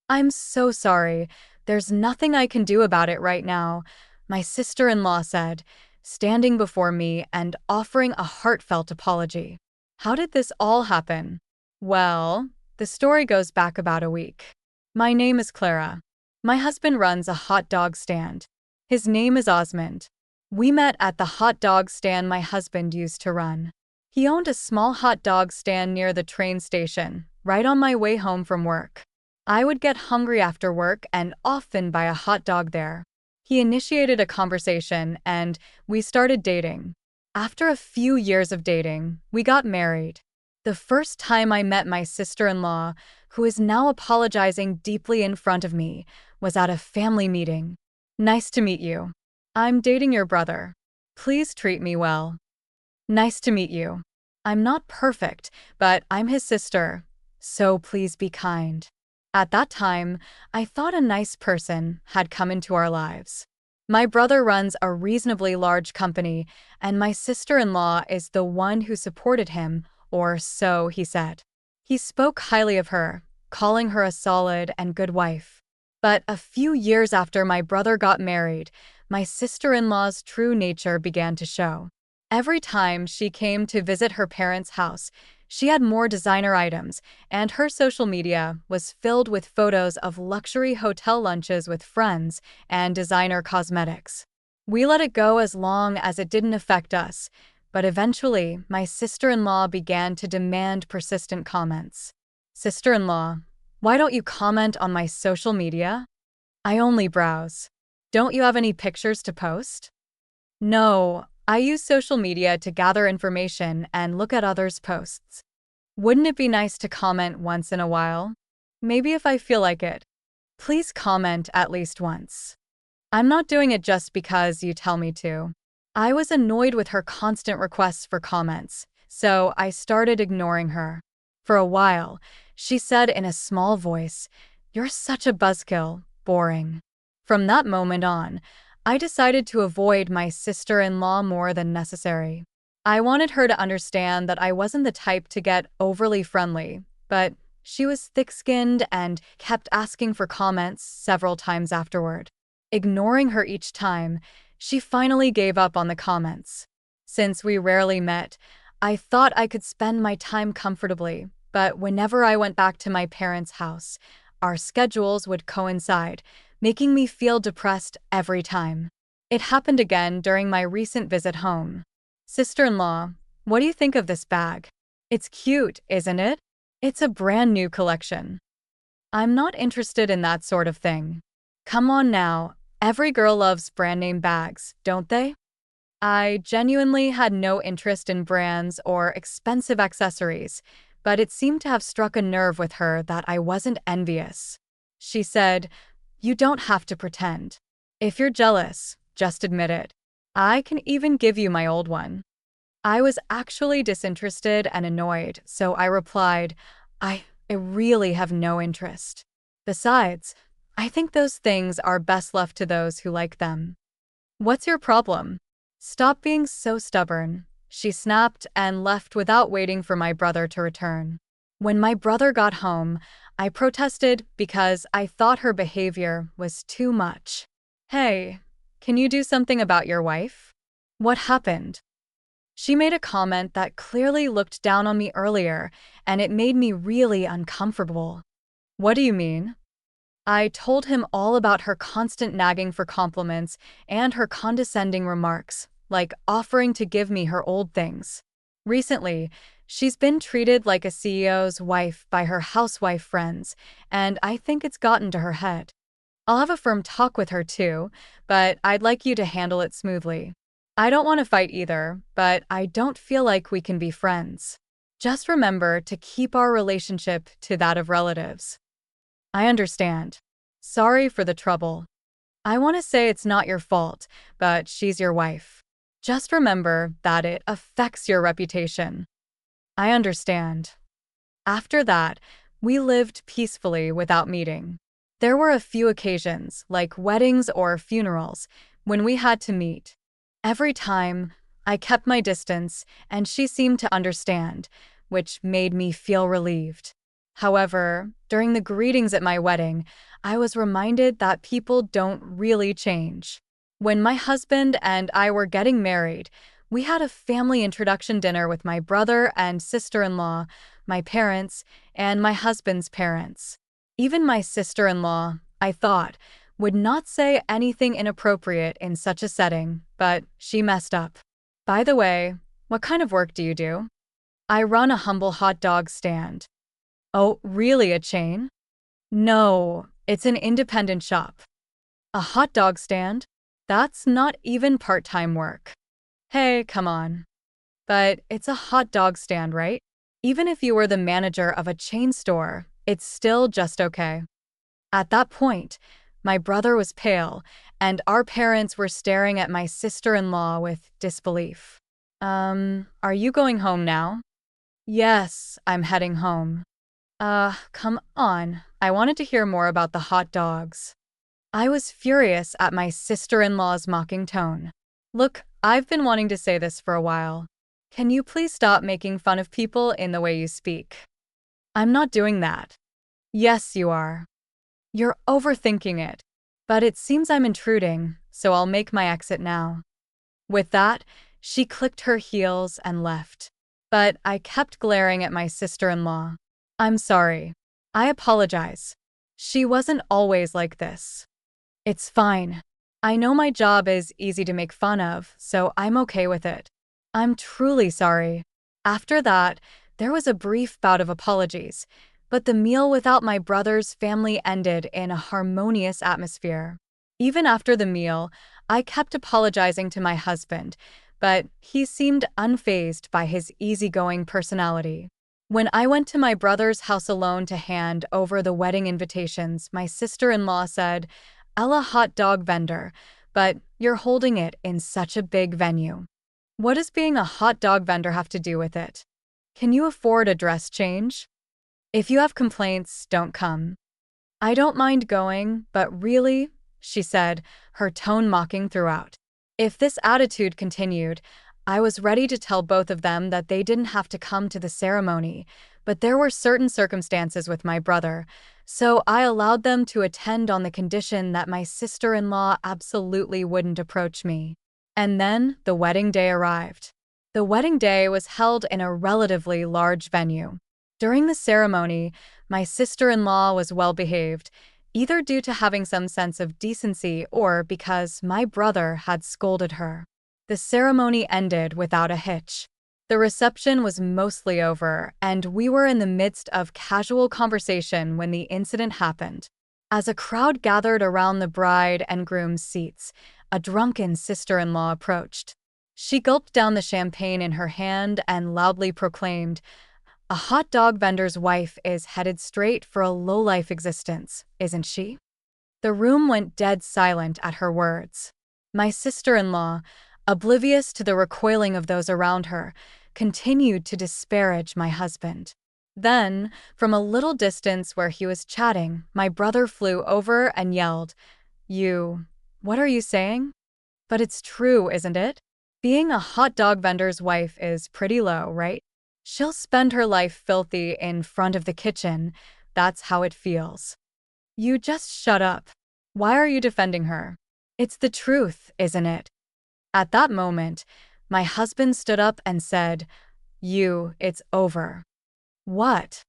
I'm so sorry. There's nothing I can do about it right now, my sister-in-law said, standing before me and offering a heartfelt apology. How did this all happen? Well, the story goes back about a week. My name is Clara. My husband runs a hot dog stand. His name is Osmond. We met at the hot dog stand my husband used to run. He owned a small hot dog stand near the train station, right on my way home from work. I would get hungry after work and often buy a hot dog there. He initiated a conversation and we started dating. After a few years of dating, we got married. The first time I met my sister-in-law, who is now apologizing deeply in front of me, was at a family meeting. Nice to meet you. I'm dating your brother. Please treat me well. Nice to meet you. I'm not perfect, but I'm his sister, so please be kind. At that time, I thought a nice person had come into our lives. My brother runs a reasonably large company, and my sister-in-law is the one who supported him, or so he said. He spoke highly of her, calling her a solid and good wife. But a few years after my brother got married, my sister-in-law's true nature began to show. Every time she came to visit her parents' house, she had more designer items, and her social media was filled with photos of luxury hotel lunches with friends and designer cosmetics. We let it go as long as it didn't affect us, but eventually my sister-in-law began to demand persistent comments. Sister-in-law, why don't you comment on my social media? I only browse. Don't you have any pictures to post? No, I use social media to gather information and look at others' posts. Wouldn't it be nice to comment once in a while? Maybe if I feel like it. Please comment at least once. I'm not doing it just because you tell me to. I was annoyed with her constant requests for comments, so I started ignoring her. For a while, she said in a small voice, "You're such a buzzkill, boring." From that moment on, I decided to avoid my sister-in-law more than necessary. I wanted her to understand that I wasn't the type to get overly friendly, but she was thick-skinned and kept asking for comments several times afterward. Ignoring her each time, she finally gave up on the comments. Since we rarely met, I thought I could spend my time comfortably, but whenever I went back to my parents' house, our schedules would coincide, making me feel depressed every time. It happened again during my recent visit home. Sister-in-law, what do you think of this bag? It's cute, isn't it? It's a brand new collection. I'm not interested in that sort of thing. Come on now, every girl loves brand name bags, don't they? I genuinely had no interest in brands or expensive accessories, but it seemed to have struck a nerve with her that I wasn't envious. She said, "You don't have to pretend. If you're jealous, just admit it. I can even give you my old one." I was actually disinterested and annoyed, so I replied, I really have no interest. Besides, I think those things are best left to those who like them. What's your problem? Stop being so stubborn, she snapped and left without waiting for my brother to return. When my brother got home, I protested because I thought her behavior was too much. Hey, can you do something about your wife? What happened? She made a comment that clearly looked down on me earlier, and it made me really uncomfortable. What do you mean? I told him all about her constant nagging for compliments and her condescending remarks, like offering to give me her old things. Recently, she's been treated like a CEO's wife by her housewife friends, and I think it's gotten to her head. I'll have a firm talk with her too, but I'd like you to handle it smoothly. I don't want to fight either, but I don't feel like we can be friends. Just remember to keep our relationship to that of relatives. I understand. Sorry for the trouble. I want to say it's not your fault, but she's your wife. Just remember that it affects your reputation. I understand. After that, we lived peacefully without meeting. There were a few occasions, like weddings or funerals, when we had to meet. Every time, I kept my distance, and she seemed to understand, which made me feel relieved. However, during the greetings at my wedding, I was reminded that people don't really change. When my husband and I were getting married, we had a family introduction dinner with my brother and sister-in-law, my parents, and my husband's parents. Even my sister-in-law, I thought, would not say anything inappropriate in such a setting, but she messed up. By the way, what kind of work do you do? I run a humble hot dog stand. Oh, really, a chain? No, it's an independent shop. A hot dog stand? That's not even part-time work. Hey, come on. But it's a hot dog stand, right? Even if you were the manager of a chain store, it's still just okay. At that point, my brother was pale, and our parents were staring at my sister-in-law with disbelief. Are you going home now? Yes, I'm heading home. Come on. I wanted to hear more about the hot dogs. I was furious at my sister-in-law's mocking tone. Look, I've been wanting to say this for a while. Can you please stop making fun of people in the way you speak? I'm not doing that. Yes, you are. You're overthinking it. But it seems I'm intruding, so I'll make my exit now. With that, she clicked her heels and left. But I kept glaring at my sister-in-law. I'm sorry. I apologize. She wasn't always like this. It's fine. I know my job is easy to make fun of, so I'm okay with it. I'm truly sorry. After that, there was a brief bout of apologies, but the meal without my brother's family ended in a harmonious atmosphere. Even after the meal, I kept apologizing to my husband, but he seemed unfazed by his easygoing personality. When I went to my brother's house alone to hand over the wedding invitations, my sister-in-law said, "Ella hot dog vendor, but you're holding it in such a big venue. What does being a hot dog vendor have to do with it? Can you afford a dress change? If you have complaints, don't come." I don't mind going, but really, she said, her tone mocking throughout. If this attitude continued, I was ready to tell both of them that they didn't have to come to the ceremony, but there were certain circumstances with my brother, so I allowed them to attend on the condition that my sister-in-law absolutely wouldn't approach me. And then the wedding day arrived. The wedding day was held in a relatively large venue. During the ceremony, my sister-in-law was well-behaved, either due to having some sense of decency or because my brother had scolded her. The ceremony ended without a hitch. The reception was mostly over, and we were in the midst of casual conversation when the incident happened. As a crowd gathered around the bride and groom's seats, a drunken sister-in-law approached. She gulped down the champagne in her hand and loudly proclaimed, "A hot dog vendor's wife is headed straight for a low-life existence, isn't she?" The room went dead silent at her words. My sister-in-law, oblivious to the recoiling of those around her, continued to disparage my husband. Then, from a little distance where he was chatting, my brother flew over and yelled, What are you saying? But it's true, isn't it? Being a hot dog vendor's wife is pretty low, right? She'll spend her life filthy in front of the kitchen. That's how it feels." You just shut up. Why are you defending her? It's the truth, isn't it? At that moment, my husband stood up and said, It's over." What?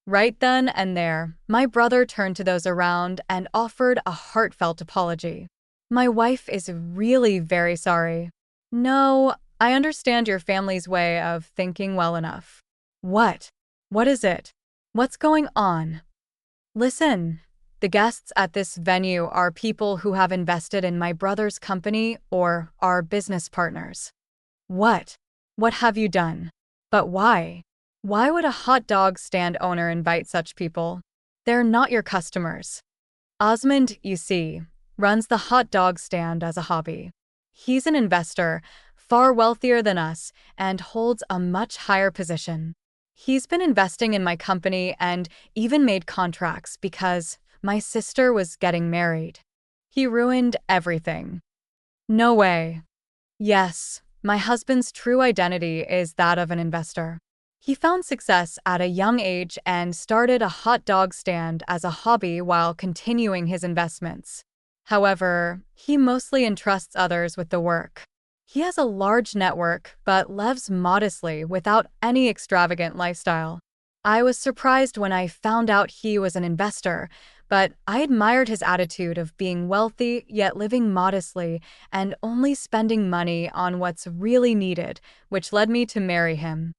Right then and there, my brother turned to those around and offered a heartfelt apology. "My wife is really very sorry. No, I understand your family's way of thinking well enough." What? What is it? What's going on? Listen, the guests at this venue are people who have invested in my brother's company or are business partners. What? What have you done? But why? Why would a hot dog stand owner invite such people? They're not your customers. Osmond, you see, runs the hot dog stand as a hobby. He's an investor, far wealthier than us, and holds a much higher position. He's been investing in my company and even made contracts because my sister was getting married. He ruined everything. No way. Yes, my husband's true identity is that of an investor. He found success at a young age and started a hot dog stand as a hobby while continuing his investments. However, he mostly entrusts others with the work. He has a large network but lives modestly without any extravagant lifestyle. I was surprised when I found out he was an investor, but I admired his attitude of being wealthy yet living modestly and only spending money on what's really needed, which led me to marry him.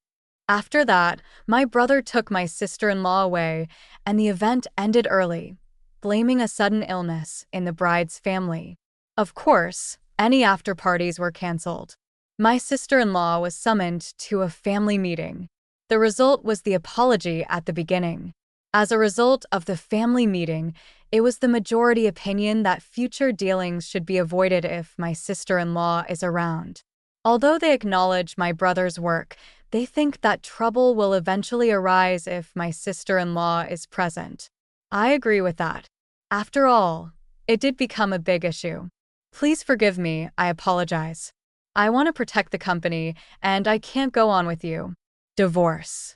After that, my brother took my sister-in-law away, and the event ended early, blaming a sudden illness in the bride's family. Of course, any after-parties were canceled. My sister-in-law was summoned to a family meeting. The result was the apology at the beginning. As a result of the family meeting, it was the majority opinion that future dealings should be avoided if my sister-in-law is around. Although they acknowledge my brother's work, they think that trouble will eventually arise if my sister-in-law is present. I agree with that. After all, it did become a big issue. Please forgive me, I apologize. I want to protect the company, and I can't go on with you. Divorce.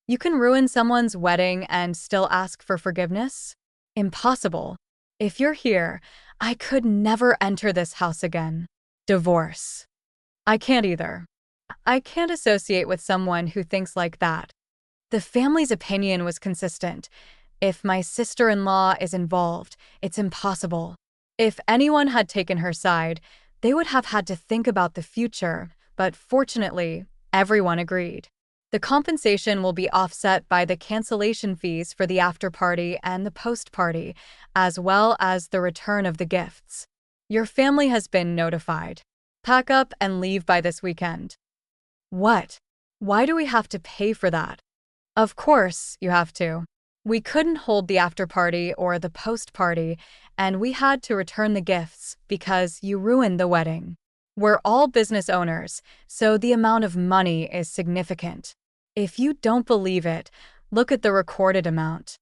You can ruin someone's wedding and still ask for forgiveness? Impossible. If you're here, I could never enter this house again. Divorce. I can't either. I can't associate with someone who thinks like that. The family's opinion was consistent. If my sister-in-law is involved, it's impossible. If anyone had taken her side, they would have had to think about the future, but fortunately, everyone agreed. The compensation will be offset by the cancellation fees for the after-party and the post-party, as well as the return of the gifts. Your family has been notified. Pack up and leave by this weekend. What? Why do we have to pay for that? Of course, you have to. We couldn't hold the after-party or the post-party, and we had to return the gifts because you ruined the wedding. We're all business owners, so the amount of money is significant. If you don't believe it, look at the recorded amount.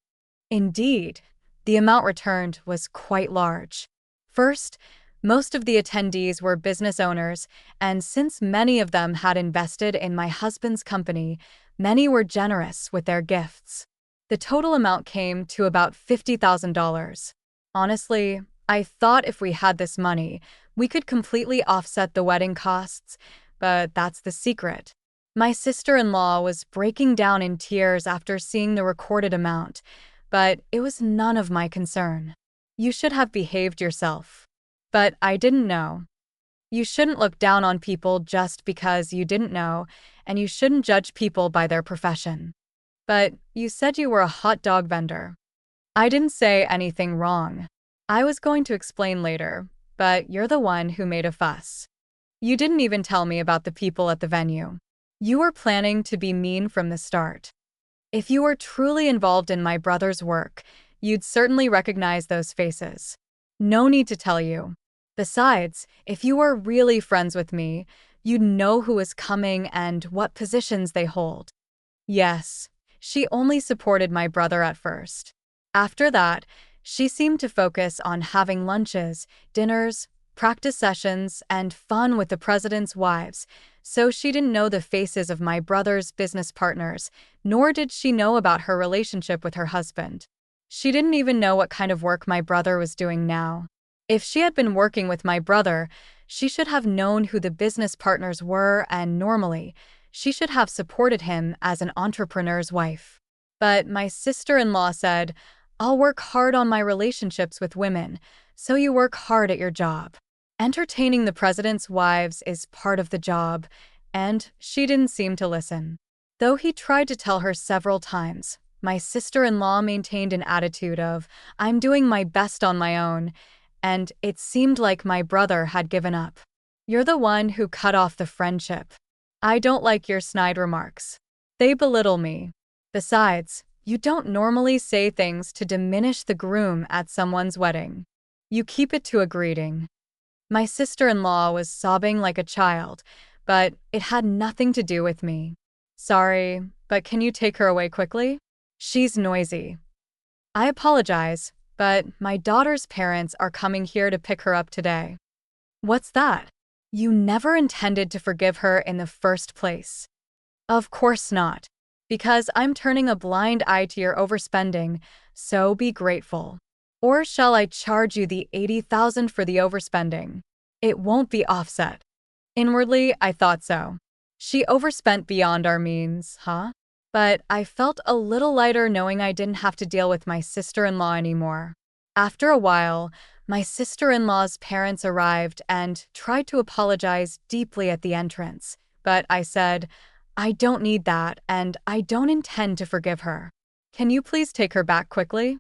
Indeed, the amount returned was quite large. First, most of the attendees were business owners, and since many of them had invested in my husband's company, many were generous with their gifts. The total amount came to about $50,000. Honestly, I thought if we had this money, we could completely offset the wedding costs, but that's the secret. My sister-in-law was breaking down in tears after seeing the recorded amount, but it was none of my concern. You should have behaved yourself. But I didn't know. You shouldn't look down on people just because you didn't know, and you shouldn't judge people by their profession. But you said you were a hot dog vendor. I didn't say anything wrong. I was going to explain later, but you're the one who made a fuss. You didn't even tell me about the people at the venue. You were planning to be mean from the start. If you were truly involved in my brother's work, you'd certainly recognize those faces. No need to tell you. Besides, if you were really friends with me, you'd know who is coming and what positions they hold. Yes, she only supported my brother at first. After that, she seemed to focus on having lunches, dinners, practice sessions, and fun with the president's wives, so she didn't know the faces of my brother's business partners, nor did she know about her relationship with her husband. She didn't even know what kind of work my brother was doing now. If she had been working with my brother, she should have known who the business partners were, and normally, she should have supported him as an entrepreneur's wife. But my sister-in-law said, "I'll work hard on my relationships with women, so you work hard at your job." Entertaining the president's wives is part of the job, and she didn't seem to listen. Though he tried to tell her several times, my sister-in-law maintained an attitude of, "I'm doing my best on my own," and it seemed like my brother had given up. You're the one who cut off the friendship. I don't like your snide remarks. They belittle me. Besides, you don't normally say things to diminish the groom at someone's wedding. You keep it to a greeting. My sister-in-law was sobbing like a child, but it had nothing to do with me. Sorry, but can you take her away quickly? She's noisy. I apologize, but my daughter's parents are coming here to pick her up today. What's that? You never intended to forgive her in the first place. Of course not. Because I'm turning a blind eye to your overspending, so be grateful. Or shall I charge you the 80,000 for the overspending? It won't be offset. Inwardly, I thought so. She overspent beyond our means, huh? But I felt a little lighter knowing I didn't have to deal with my sister-in-law anymore. After a while, my sister-in-law's parents arrived and tried to apologize deeply at the entrance. But I said, I don't need that, and I don't intend to forgive her. Can you please take her back quickly?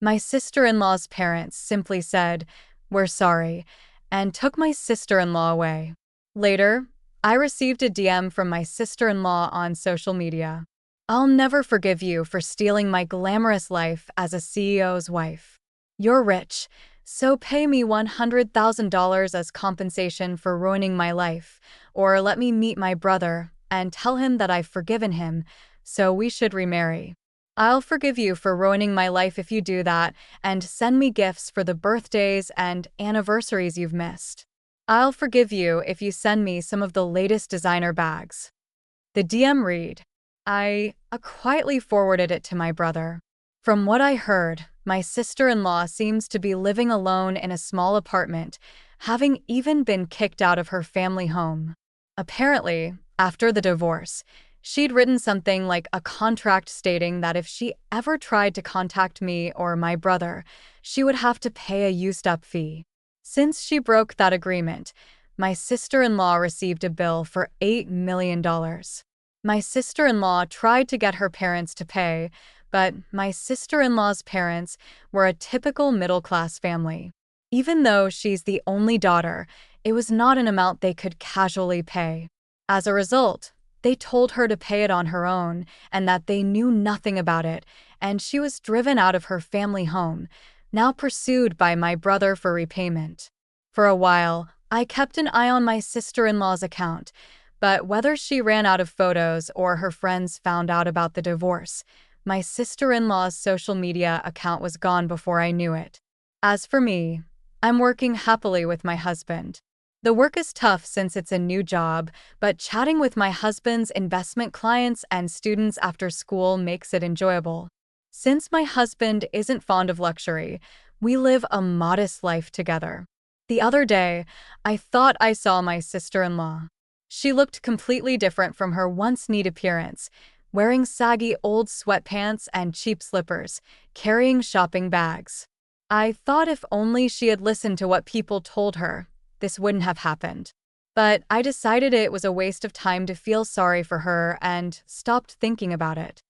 My sister-in-law's parents simply said, we're sorry, and took my sister-in-law away. Later, I received a DM from my sister-in-law on social media. I'll never forgive you for stealing my glamorous life as a CEO's wife. You're rich, so pay me $100,000 as compensation for ruining my life, or let me meet my brother and tell him that I've forgiven him, so we should remarry. I'll forgive you for ruining my life if you do that, and send me gifts for the birthdays and anniversaries you've missed. I'll forgive you if you send me some of the latest designer bags. The DM read. I quietly forwarded it to my brother. From what I heard, my sister-in-law seems to be living alone in a small apartment, having even been kicked out of her family home. Apparently, after the divorce, she'd written something like a contract stating that if she ever tried to contact me or my brother, she would have to pay a used-up fee. Since she broke that agreement, my sister-in-law received a bill for $8 million. My sister-in-law tried to get her parents to pay, but my sister-in-law's parents were a typical middle-class family. Even though she's the only daughter, it was not an amount they could casually pay. As a result, they told her to pay it on her own and that they knew nothing about it, and she was driven out of her family home, now pursued by my brother for repayment. For a while, I kept an eye on my sister-in-law's account, but whether she ran out of photos or her friends found out about the divorce, my sister-in-law's social media account was gone before I knew it. As for me, I'm working happily with my husband. The work is tough since it's a new job, but chatting with my husband's investment clients and students after school makes it enjoyable. Since my husband isn't fond of luxury, we live a modest life together. The other day, I thought I saw my sister-in-law. She looked completely different from her once neat appearance, wearing saggy old sweatpants and cheap slippers, carrying shopping bags. I thought if only she had listened to what people told her, this wouldn't have happened. But I decided it was a waste of time to feel sorry for her and stopped thinking about it.